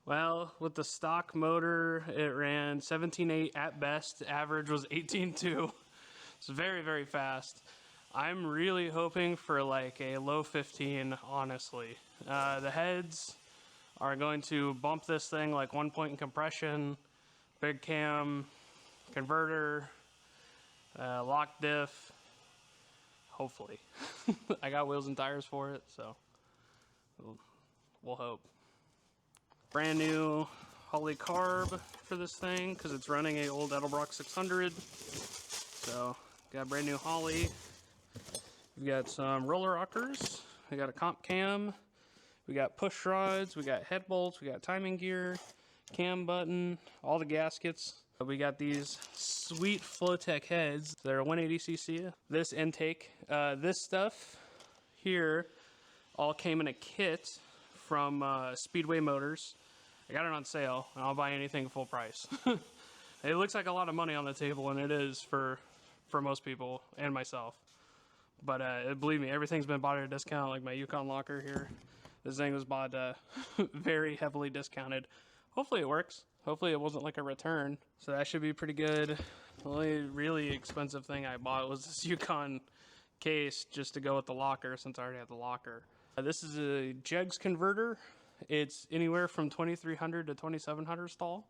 Well, with the stock motor, it ran 17.8 at best. Average was 18.2. It's very, very fast. I'm really hoping for like a low 15, honestly. The heads are going to bump this thing like 1 point in compression, big cam, converter, lock diff, hopefully. I got wheels and tires for it, so we'll hope. Brand new Holley carb for this thing because it's running a old Edelbrock 600. So got brand new Holley. We got some roller rockers. We got a comp cam. We got push rods. We got head bolts. We got timing gear, cam button, all the gaskets. We got these sweet Flowtech heads. They're 180cc. This intake, this stuff here, all came in a kit from Speedway Motors. I got it on sale, and I'll buy anything full price. It looks like a lot of money on the table, and it is for most people and myself. But believe me, everything's been bought at a discount. Like my Yukon locker here, this thing was bought very heavily discounted. Hopefully it works. Hopefully it wasn't like a return. So that should be pretty good. The only really expensive thing I bought was this Yukon case just to go with the locker, since I already had the locker. This is a Jegs converter. It's anywhere from 2300 to 2700 stall.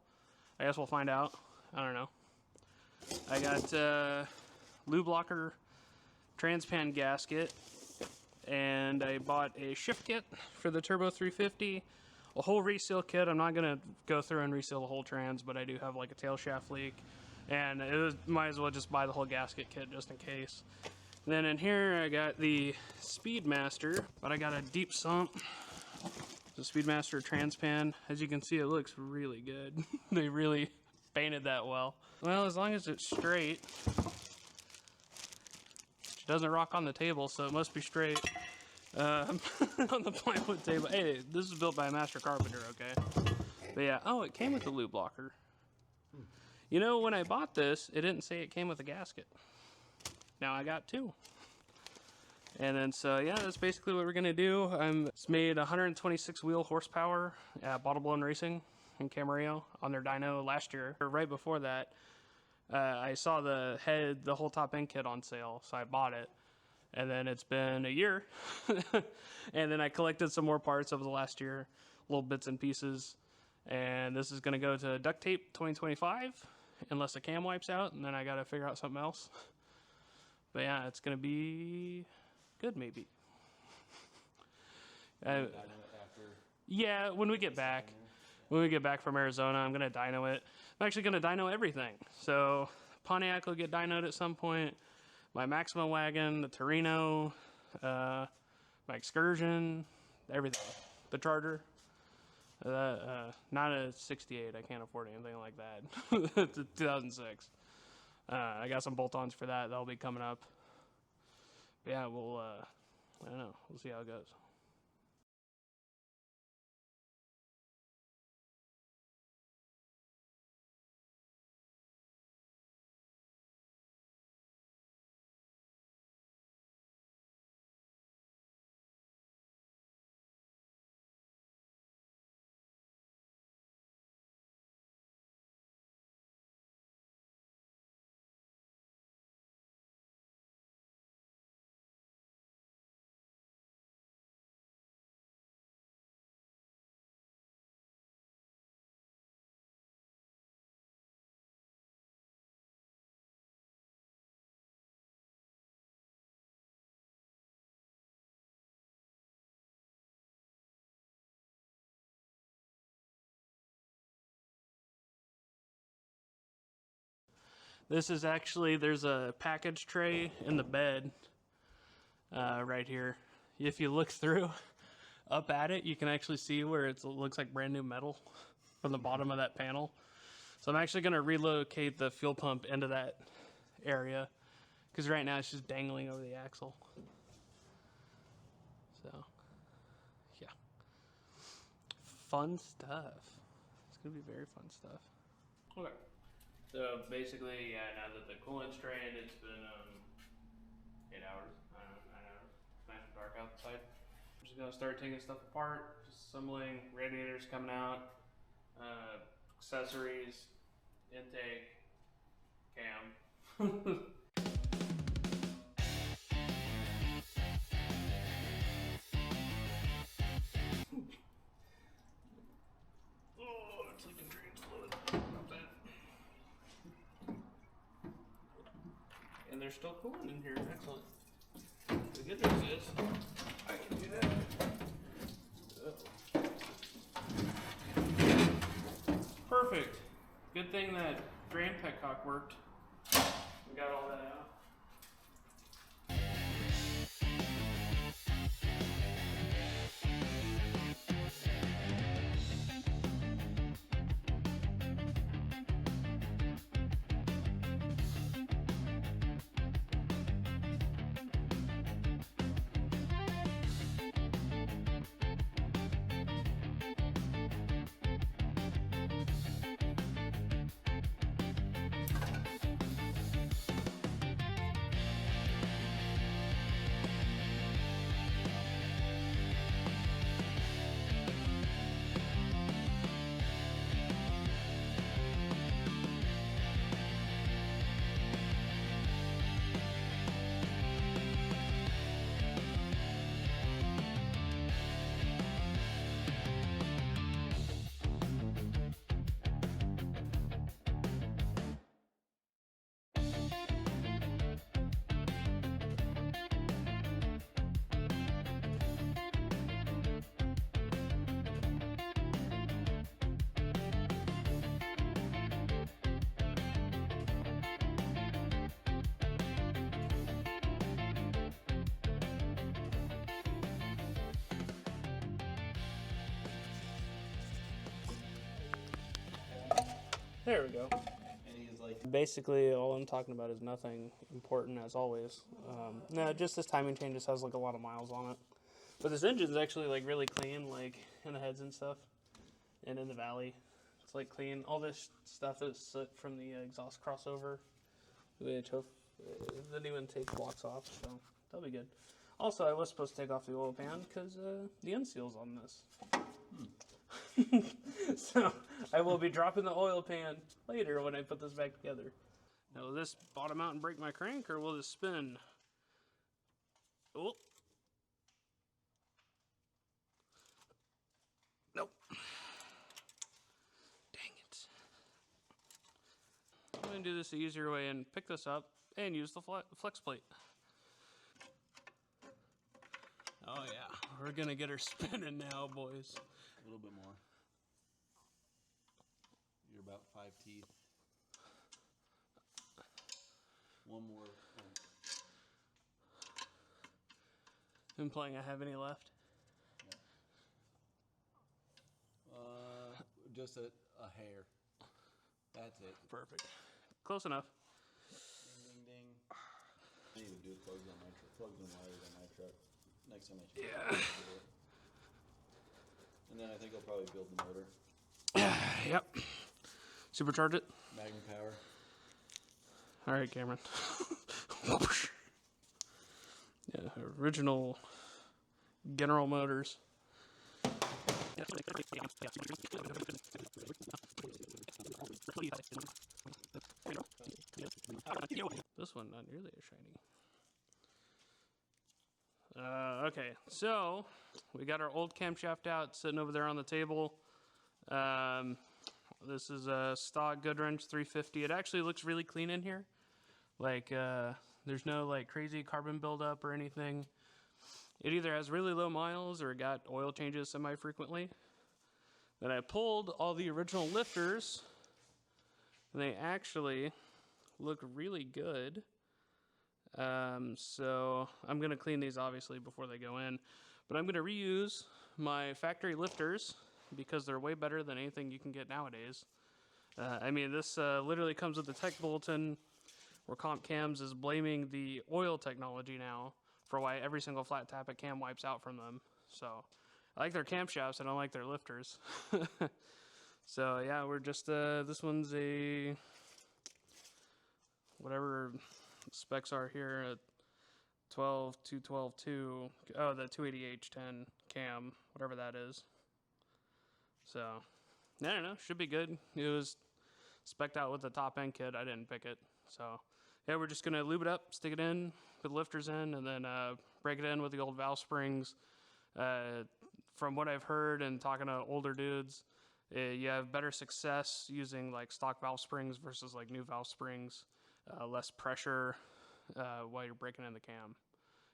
I guess we'll find out. I don't know. I got lube locker transpan gasket, and I bought a shift kit for the Turbo 350. A whole reseal kit. I'm not gonna go through and reseal the whole trans, but I do have like a tail shaft leak, and might as well just buy the whole gasket kit just in case. Then in here I got the Speedmaster, but I got a deep sump. The Speedmaster Transpan. As you can see, it looks really good. They really painted that well. Well, as long as it's straight. It doesn't rock on the table, so it must be straight. On the plywood table. Hey, this is built by a master carpenter, okay? But yeah, oh, it came with the lube locker. You know, when I bought this, it didn't say it came with a gasket. Now I got two. And then, so yeah, that's basically what we're gonna do. It's made 126 wheel horsepower at Bottle Blown Racing in Camarillo on their dyno last year. Or right before that, I saw the whole top end kit on sale, so I bought it. And then it's been a year. And then I collected some more parts over the last year, little bits and pieces. And this is gonna go to duct tape 2025, unless the cam wipes out, and then I gotta figure out something else. But yeah, it's gonna be good, maybe. Yeah, when we get back. When we get back from Arizona, I'm gonna dyno it. I'm actually gonna dyno everything. So Pontiac will get dynoed at some point. My Maxima wagon, the Torino, my Excursion, everything. The Charger. Not a 68. I can't afford anything like that. It's a 2006. I got some bolt-ons for that. That'll be coming up. But yeah, we'll, I don't know. We'll see how it goes. This is actually, there's a package tray in the bed right here. If you look through, up at it, you can actually see where it looks like brand new metal from the bottom of that panel. So I'm actually gonna relocate the fuel pump into that area, because right now it's just dangling over the axle. So, yeah. Fun stuff. It's gonna be very fun stuff. Okay. So basically, yeah, now that the coolant's drained, it's been 8 hours, I don't know, 9 hours. It's nice and dark outside. I'm just gonna start taking stuff apart, just assembling, radiators coming out, accessories, intake, cam. Oh, it's leaking drain fluid. Not bad. And they're still cooling in here. Excellent. The good news is I can do that. Perfect. Good thing that drain petcock worked. We got all that out. There we go. And he's like, basically, all I'm talking about is nothing important as always. No, just this timing chain just has like a lot of miles on it. But this engine's actually like really clean, like in the heads and stuff, and in the valley. It's like clean. All this stuff is soot from the exhaust crossover, which the new intake blocks off, so that'll be good. Also, I was supposed to take off the oil pan because the end seal's on this. So I will be dropping the oil pan later when I put this back together. Now, will this bottom out and break my crank, or will this spin? Oh. Nope. Dang it. I'm going to do this the easier way and pick this up and use the flex plate. Oh yeah, we're going to get her spinning now, boys. a little bit more. You're about 5 teeth. One more. Implying I have any left? Yeah. Just a hair. That's it. Perfect. Close enough. Ding, ding, ding. I need to do plugs on my truck. Plugs and wires on my truck. Next time I should. Yeah. And then I think I'll probably build the motor. Yep. Supercharge it. Magnum power. All right, Cameron. Yeah, original General Motors. This one not nearly as shiny. Okay, so we got our old camshaft out, sitting over there on the table. This is a stock Goodwrench 350. It actually looks really clean in here. Like, there's no like crazy carbon buildup or anything. It either has really low miles or it got oil changes semi-frequently. Then I pulled all the original lifters, and they actually look really good. So I'm going to clean these obviously before they go in, but I'm going to reuse my factory lifters because they're way better than anything you can get nowadays. I mean, this literally comes with the tech bulletin where Comp Cams is blaming the oil technology now for why every single flat tappet cam wipes out from them. So I like their camshafts, I don't like their lifters. So yeah, we're just, this one's a, whatever specs are here, at 12, 212, 2, oh, the 280H10 cam, whatever that is. So I don't know. Should be good. It was spec'd out with the top end kit. I didn't pick it. So, yeah, we're just going to lube it up, stick it in, put lifters in, and then break it in with the old valve springs. From what I've heard and talking to older dudes, you have better success using like stock valve springs versus like new valve springs. Less pressure while you're breaking in the cam.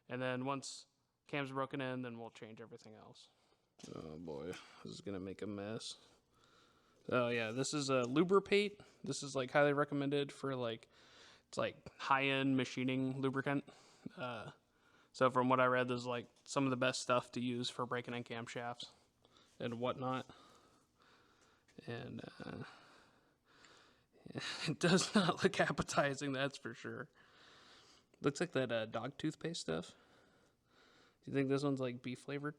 And then once cam's broken in, then we'll change everything else. Oh boy, this is gonna make a mess. Oh yeah, this is a lubricate. This is like highly recommended for like, it's like high-end machining lubricant. So from what I read, this is like some of the best stuff to use for breaking in camshafts and whatnot. And it does not look appetizing, that's for sure. Looks like that dog toothpaste stuff. Do you think this one's like beef flavored?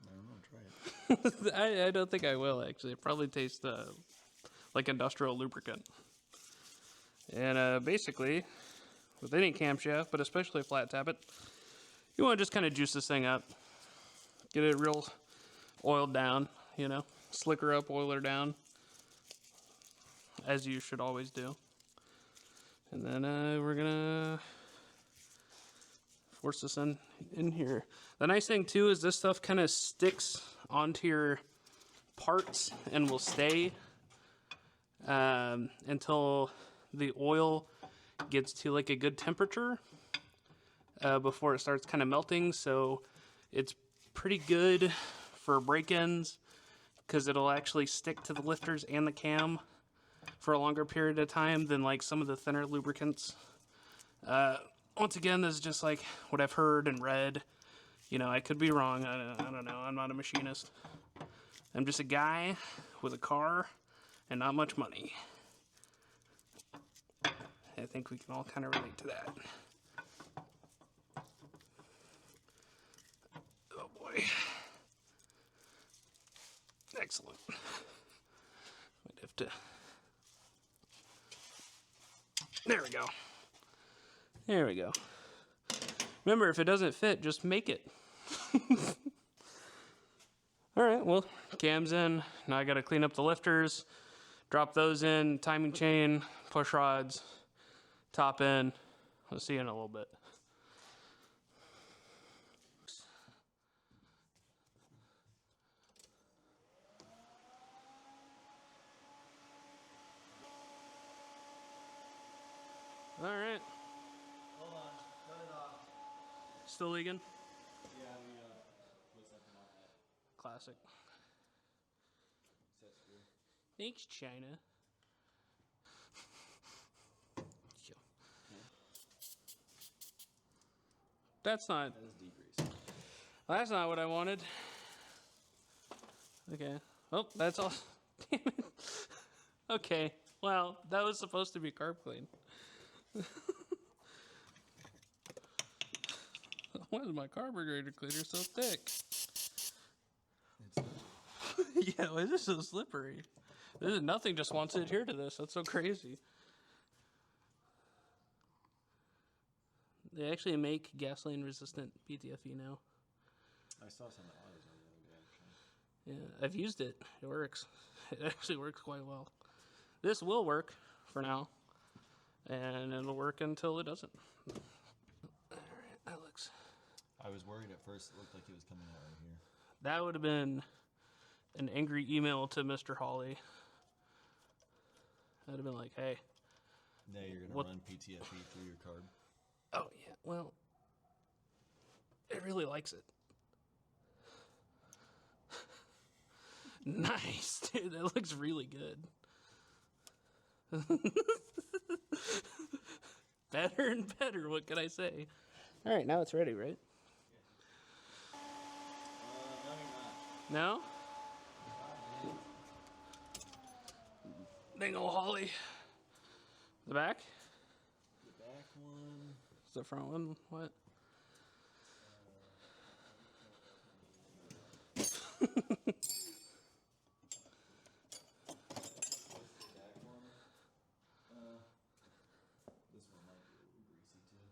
I don't know, try it. I don't think I will, actually. It probably tastes like industrial lubricant. And basically, with any camshaft, but especially a flat tappet, you want to just kind of juice this thing up. Get it real oiled down, you know. Slick her up, oil her down. As you should always do. And then we're gonna force this in here. The nice thing too is this stuff kind of sticks onto your parts and will stay until the oil gets to like a good temperature before it starts kind of melting. So it's pretty good for break-ins because it'll actually stick to the lifters and the cam for a longer period of time than like some of the thinner lubricants. Once again, this is just like what I've heard and read. You know, I could be wrong. I don't know. I'm not a machinist. I'm just a guy with a car and not much money. I think we can all kind of relate to that. Oh boy. Excellent. Might have to... There we go. There we go. Remember, if it doesn't fit, just make it. Alright, well, cam's in. Now I gotta clean up the lifters, drop those in, timing chain, push rods, top in. We'll see you in a little bit. Alright. Hold on, cut it off. Still leaking? Yeah, we put something on that. Classic. Set screw. Thanks, China. That's not... That is degrease. That's not what I wanted. Okay. Oh, that's all. Damn it. Okay. Well, that was supposed to be carb clean. Why is my carburetor cleaner so thick? It's not. Yeah, why is this so slippery? This is nothing just wants to adhere to this. That's so crazy. They actually make gasoline resistant PTFE now. I saw some of the autos on the other day, actually. Yeah, I've used it. It works. It actually works quite well. This will work for now. And it'll work until it doesn't. Alright, that looks... I was worried at first. It looked like it was coming out right here. That would have been an angry email to Mr. Hawley. I'd have been like, hey. Now you're going to run PTFE through your carb. Oh, yeah, well, it really likes it. Nice, dude, that looks really good. Better and better, what can I say? All right, now it's ready, right? No, you're not. No? Dang ol' Holly. The back? The back one. Is the front one? What? This one might be a little greasy too.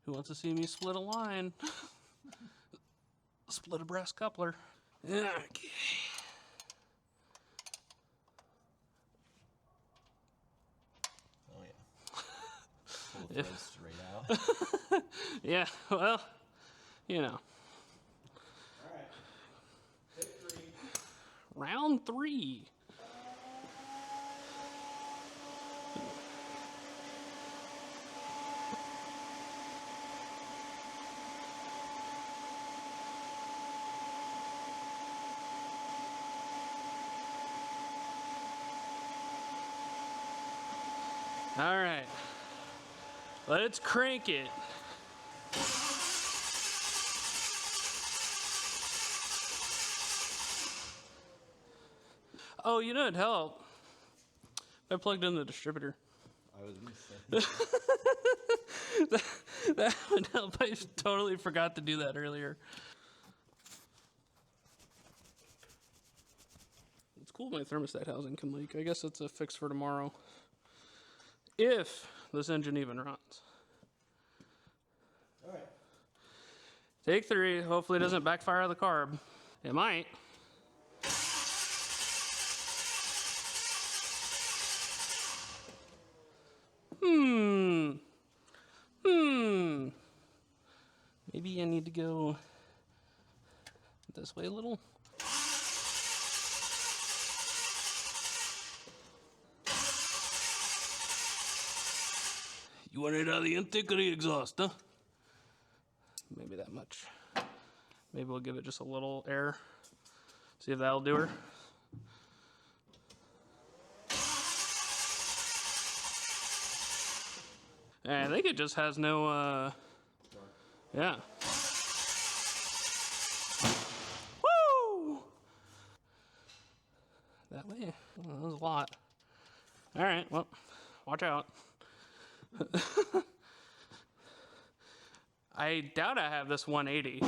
Who wants to see me split a line? split a brass coupler. Okay. Oh yeah. Pull the threads straight out. Yeah, well, you know. Alright. Take 3. Round 3. All right, let's crank it. Oh, you know it'd help if I plugged in the distributor. I was gonna say. That would help. I totally forgot to do that earlier. It's cool my thermostat housing can leak. I guess it's a fix for tomorrow. If this engine even runs. Alright. Take 3. Hopefully it doesn't backfire on the carb. It might. Maybe I need to go this way a little. You want it out of the intake or the exhaust, huh? Maybe that much. Maybe we'll give it just a little air. See if that'll do her. I think it just has no, yeah. Woo! That way? Well, that was a lot. All right, well, watch out. I doubt I have this 180.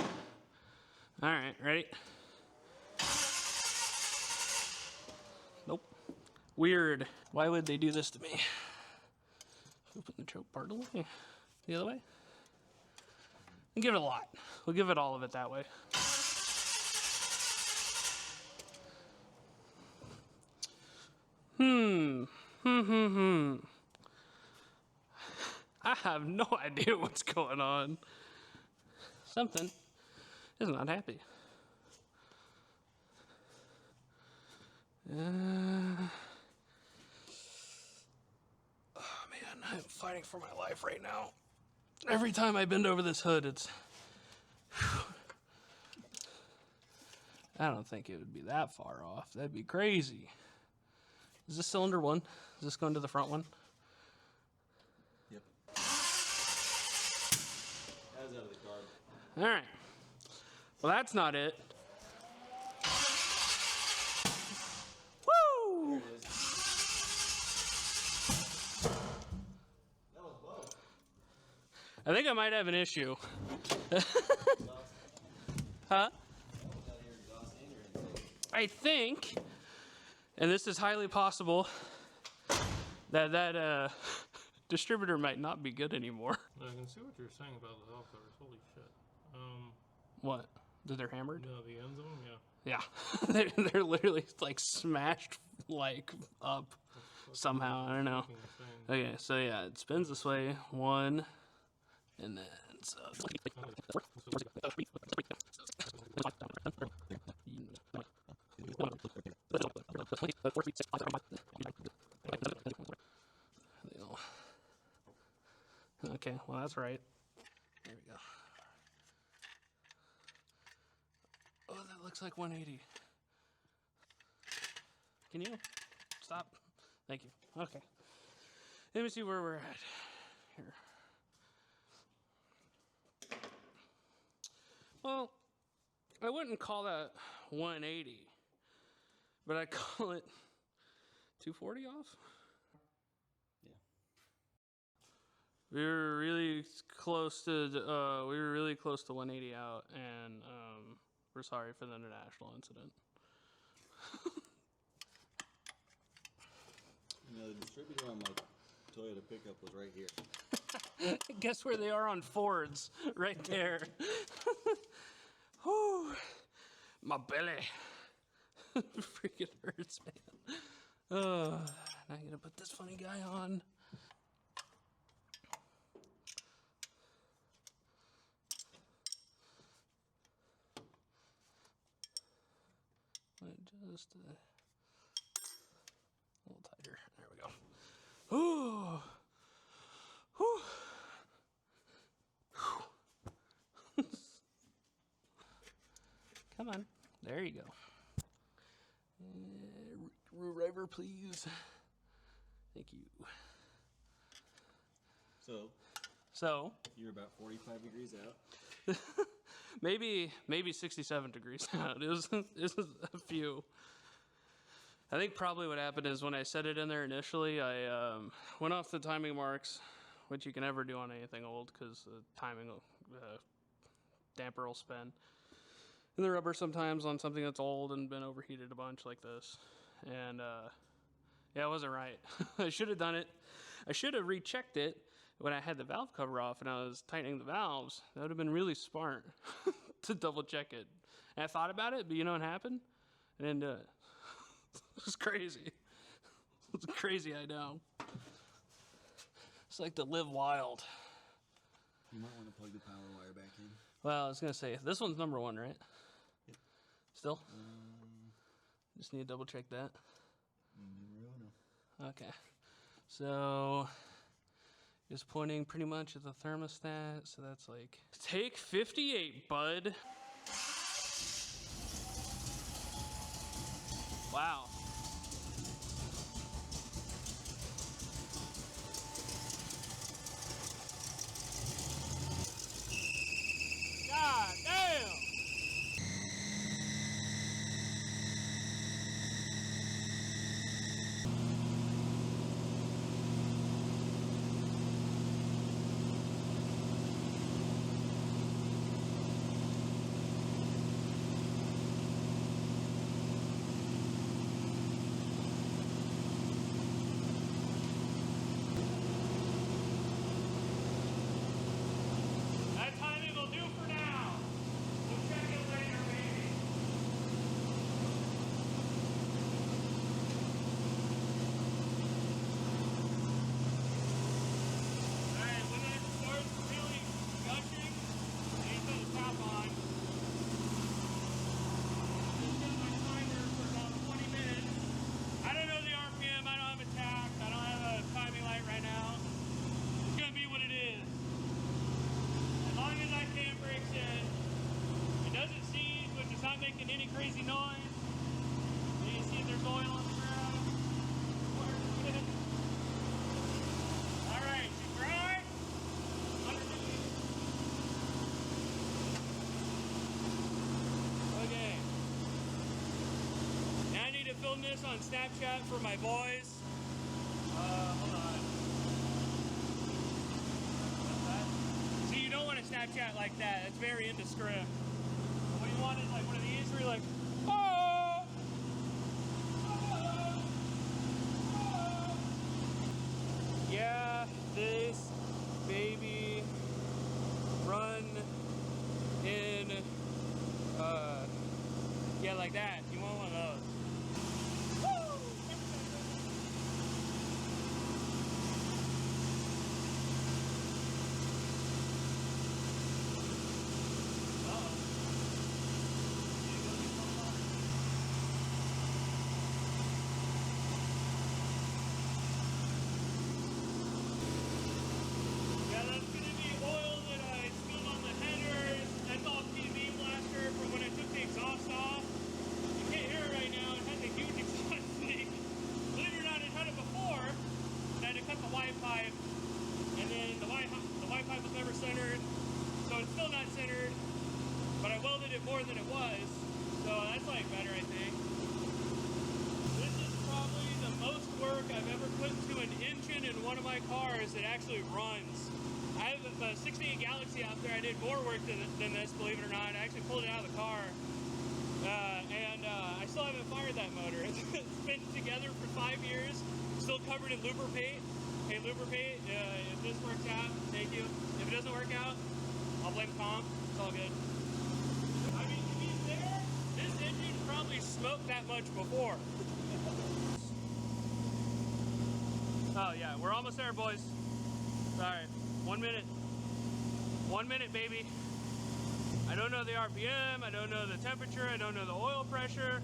All right, ready? Nope. Weird. Why would they do this to me? Open the choke part away. The other way? And give it a lot. We'll give it all of it that way. I have no idea what's going on. Something is not happy. Oh man, I'm fighting for my life right now. Every time I bend over this hood, it's... I don't think it would be that far off. That'd be crazy. Is this cylinder 1? Is this going to the front one? Yep. That was out of the carb. All right. Well, that's not it. Woo! There it is. That was low. I think I might have an issue. Huh? I think, and this is highly possible, that distributor might not be good anymore. I can see what you're saying about the valve covers. Holy shit. What? That they're hammered? No, the ends of them, yeah. Yeah. they're literally like smashed like up somehow. I don't know. Okay, so yeah, it spins this way. 1, and then so. Okay, well that's right. There we go. Oh, that looks like 180. Can you stop? Thank you. Okay. Let me see where we're at here. Well, I wouldn't call that 180, but I call it 240 off. Yeah. We were really close to 180 out, and we're sorry for the international incident. You know, the distributor on my Toyota pickup was right here. Guess where they are on Fords? Right there. Whew. My belly. Freaking hurts, man. Now I gotta put this funny guy on. Just a little tighter. There we go. Ooh. Whew. Come on. There you go. River, please. Thank you. So you're about 45 degrees out. maybe 67 degrees out. It was a few. I think probably what happened is when I set it in there initially, I went off the timing marks, which you can never do on anything old because the timing damper will spin. And the rubber sometimes on something that's old and been overheated a bunch like this. And yeah, it wasn't right. I should have done it. I should have rechecked it when I had the valve cover off and I was tightening the valves. That would have been really smart to double check it. And I thought about it, but you know what happened? I didn't do it. It was crazy. It's crazy, I know. It's like to live wild. You might want to plug the power wire back in. Well, I was going to say, this one's number 1, right? Yep. Still? Just need to double check that. No. Okay. So, it's pointing pretty much at the thermostat, so that's like, take 58, bud. Wow. God damn! That timing will do for now. We'll check it later, maybe. Alright, when it starts really gushing, I need to put the top on. Just set my timer for about 20 minutes. I don't know the RPM, I don't have a tach, I don't have a timing light right now. It's gonna be what it is. As long as I can brakes in, it doesn't seize, which is not making any crazy noise. You can see there's oil on the ground. Alright, she's dry. 150. Okay. Now I need to film this on Snapchat for my boys. Hold on. See, you don't want to Snapchat like that. It's very indiscreet. What you want is like one of these where you're like, oh! Oh! Oh! Yeah, this baby run in, yeah, like that. You want one of those. Woo! Yeah, that's gonna be oil that I spilled on the headers. That's all PV blaster from when I took the exhaust off. You can't hear it right now. It has a huge exhaust leak. Believe it or not, it had it before. I had to cut the Y pipe, and then the Y pipe was never centered, so it's still not centered. But I welded it more than it was, so that's like better, I think. This is probably the most work I've ever put into an engine in one of my cars that actually runs. I have a 68 Galaxy out there. I did more work than this, believe it or not. I actually pulled it out of the car. And I still haven't fired that motor. It's been together for 5 years, still covered in lubricate. Hey, lubricate, if this works out, thank you. If it doesn't work out, I'll blame comp. It's all good. I mean, probably smoked that much before. Oh yeah, we're almost there, boys. All right, 1 minute. 1 minute, baby. I don't know the RPM, I don't know the temperature, I don't know the oil pressure.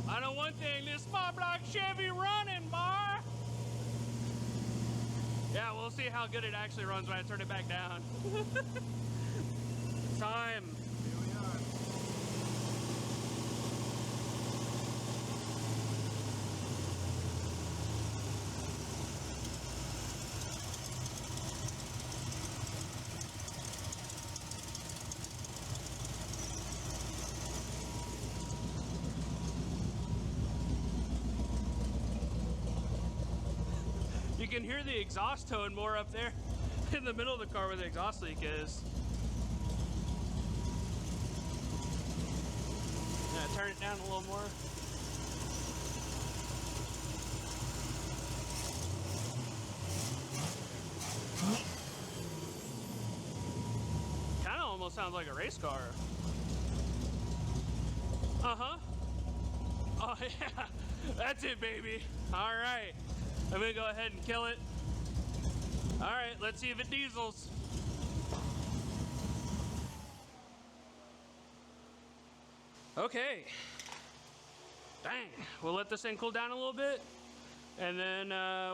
I know one thing, this small block Chevy running, bar. Yeah, we'll see how good it actually runs when I turn it back down. Time. Here we are. You can hear the exhaust tone more up there in the middle of the car where the exhaust leak is. Yeah, turn it down a little more. Kind of almost sounds like a race car. Uh-huh. Oh yeah, that's it, baby. All right. I'm gonna go ahead and kill it. All right, let's see if it diesels. Okay. Dang, we'll let this thing cool down a little bit, and then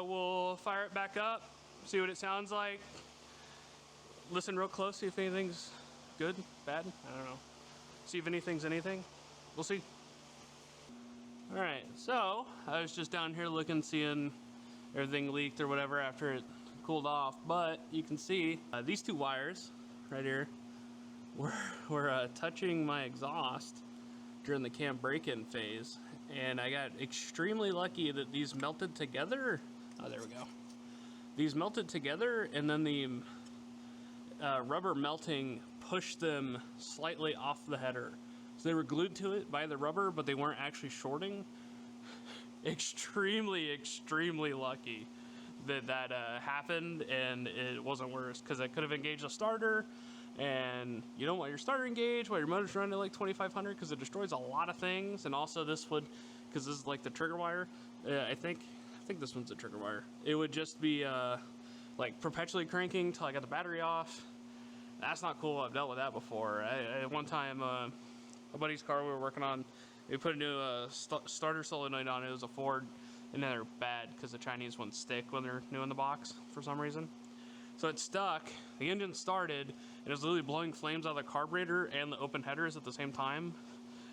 we'll fire it back up, see what it sounds like. Listen real close, see if anything's good, bad, I don't know. See if anything's anything. We'll see. All right, so I was just down here looking, seeing everything leaked or whatever after it cooled off, but you can see these two wires right here were touching my exhaust during the cam break-in phase, and I got extremely lucky that these melted together. Oh, there we go. These melted together, and then the rubber melting pushed them slightly off the header. So they were glued to it by the rubber, but they weren't actually shorting. Extremely, extremely lucky that that happened, and it wasn't worse, because I could have engaged a starter, and you don't want your starter engaged while your motor's running at like 2500, because it destroys a lot of things. And also this would, because this is like the trigger wire, I think this one's the trigger wire. It would just be like perpetually cranking till I got the battery off. That's not cool. I've dealt with that before. At one time, a buddy's car we were working on, we put a new starter solenoid on it. It was a Ford, and they're bad because the Chinese ones stick when they're new in the box for some reason. So it stuck, the engine started, and it was literally blowing flames out of the carburetor and the open headers at the same time.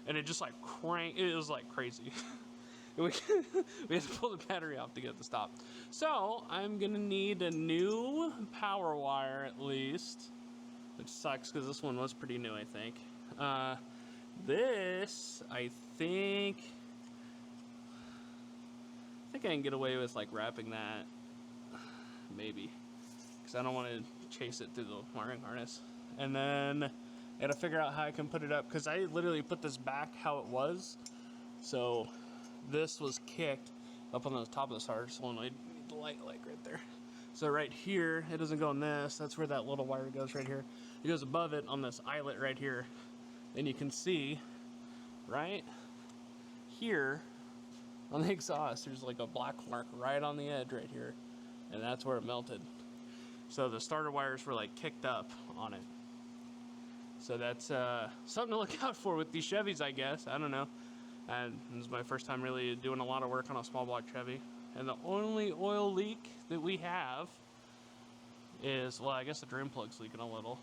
And it just like cranked, it was like crazy. we had to pull the battery off to get it to stop. So I'm gonna need a new power wire at least, which sucks because this one was pretty new, I think. This, I think I can get away with like wrapping that, maybe, because I don't want to chase it through the wiring harness. And then I gotta figure out how I can put it up, because I literally put this back how it was. So this was kicked up on the top of the starter solenoid. The light like right there. So right here, it doesn't go in this. That's where that little wire goes right here. It goes above it on this eyelet right here. And you can see right here on the exhaust, there's like a black mark right on the edge right here. And that's where it melted. So the starter wires were like kicked up on it. So that's something to look out for with these Chevys, I guess. I don't know. And this is my first time really doing a lot of work on a small block Chevy. And the only oil leak that we have is, well, I guess the drain plug's leaking a little,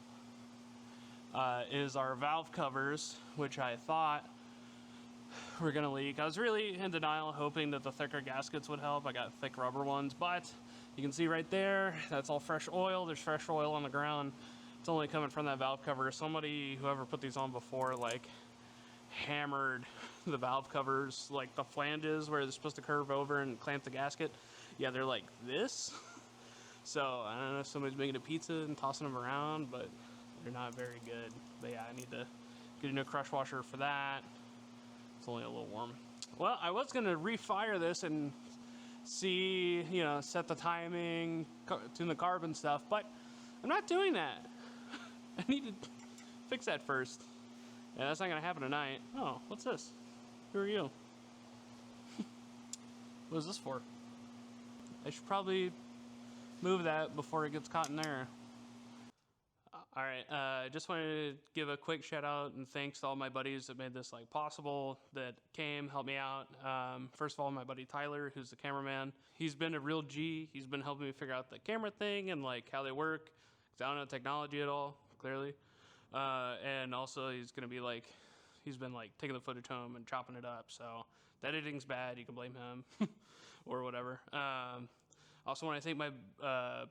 is our valve covers, which I thought were gonna leak. I was really in denial, hoping that the thicker gaskets would help. I got thick rubber ones, but you can see right there, that's all fresh oil. There's fresh oil on the ground. It's only coming from that valve cover. Somebody, whoever put these on before, like hammered the valve covers, like the flanges where they're supposed to curve over and clamp the gasket. Yeah, they're like this. So I don't know if somebody's making a pizza and tossing them around, but they're not very good. But yeah, I need to get a new crush washer for that. It's only a little warm. Well, I was gonna refire this and see, you know, set the timing, tune the carb and stuff, but I'm not doing that. I need to fix that first. Yeah, that's not gonna happen tonight. Oh, what's this? Who are you? What is this for? I should probably move that before it gets caught in there. All right, I just wanted to give a quick shout out and thanks to all my buddies that made this like possible, that came, helped me out. First of all, my buddy Tyler, who's the cameraman. He's been a real G. He's been helping me figure out the camera thing and like how they work, 'cause I don't know technology at all, clearly. And also he's gonna be like, he's been like taking the footage home and chopping it up. So if the editing's bad, you can blame him or whatever. Also want to thank my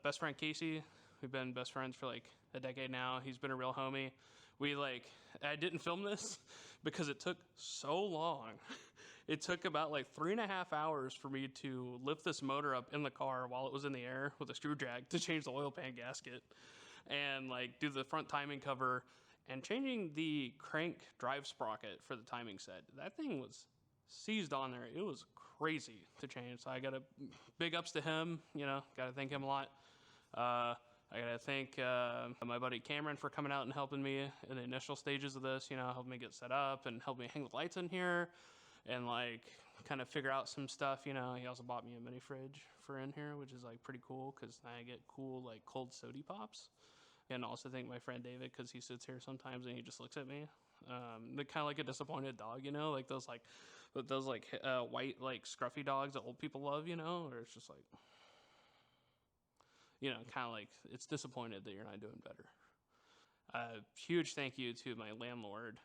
best friend Casey. We've been best friends for like a decade now. He's been a real homie. I didn't film this because it took so long. It took about like 3.5 hours for me to lift this motor up in the car while it was in the air with a screw drag to change the oil pan gasket and like do the front timing cover and changing the crank drive sprocket for the timing set. That thing was seized on there. It was crazy to change. So I got big ups to him, got to thank him a lot. I gotta thank my buddy Cameron for coming out and helping me in the initial stages of this, helping me get set up and helped me hang the lights in here and like kind of figure out some stuff, He also bought me a mini fridge for in here, which is like pretty cool because I get cool like cold sody pops. And also thank my friend David because he sits here sometimes and he just looks at me. They're kind of like a disappointed dog, like those white like scruffy dogs that old people love, or it's just like, kind of like it's disappointed that you're not doing better. Huge thank you to my landlord,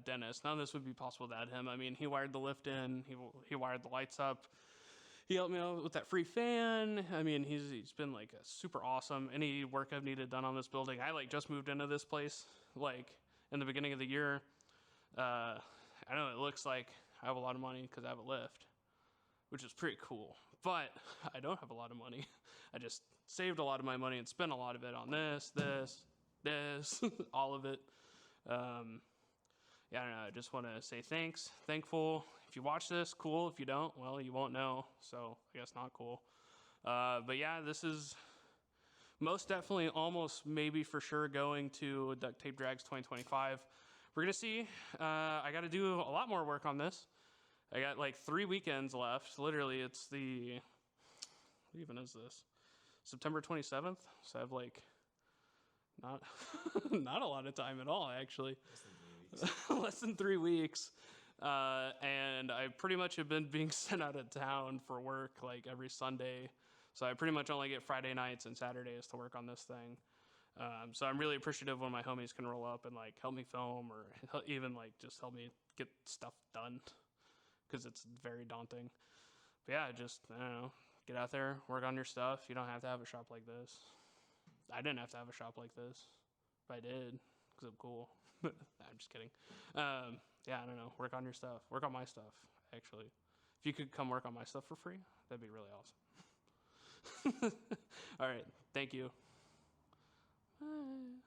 Dennis. None of this would be possible without him. I mean, he wired the lift in, he wired the lights up. He helped me out with that free fan. I mean, he's been like a super awesome. Any work I've needed done on this building, I like just moved into this place like in the beginning of the year. I know it looks like I have a lot of money because I have a lift, which is pretty cool. But I don't have a lot of money. I just saved a lot of my money and spent a lot of it on this, all of it. I don't know. I just want to say thanks, thankful. If you watch this, cool. If you don't, well, you won't know. So I guess not cool. But yeah, this is most definitely, almost maybe for sure going to Duct Tape Drags 2025. We're going to see. I got to do a lot more work on this. I got like 3 weekends left. Literally, it's what even is this? September 27th. So I have like not a lot of time at all, actually. Less than 3 weeks. And I pretty much have been being sent out of town for work like every Sunday. So I pretty much only get Friday nights and Saturdays to work on this thing. So I'm really appreciative when my homies can roll up and like help me film or even like just help me get stuff done. Because it's very daunting. But yeah, just, I don't know, get out there, work on your stuff. You don't have to have a shop like this. I didn't have to have a shop like this, but I did, because I'm cool. I'm just kidding. Yeah, I don't know, work on your stuff. Work on my stuff, actually. If you could come work on my stuff for free, that'd be really awesome. All right, thank you. Bye.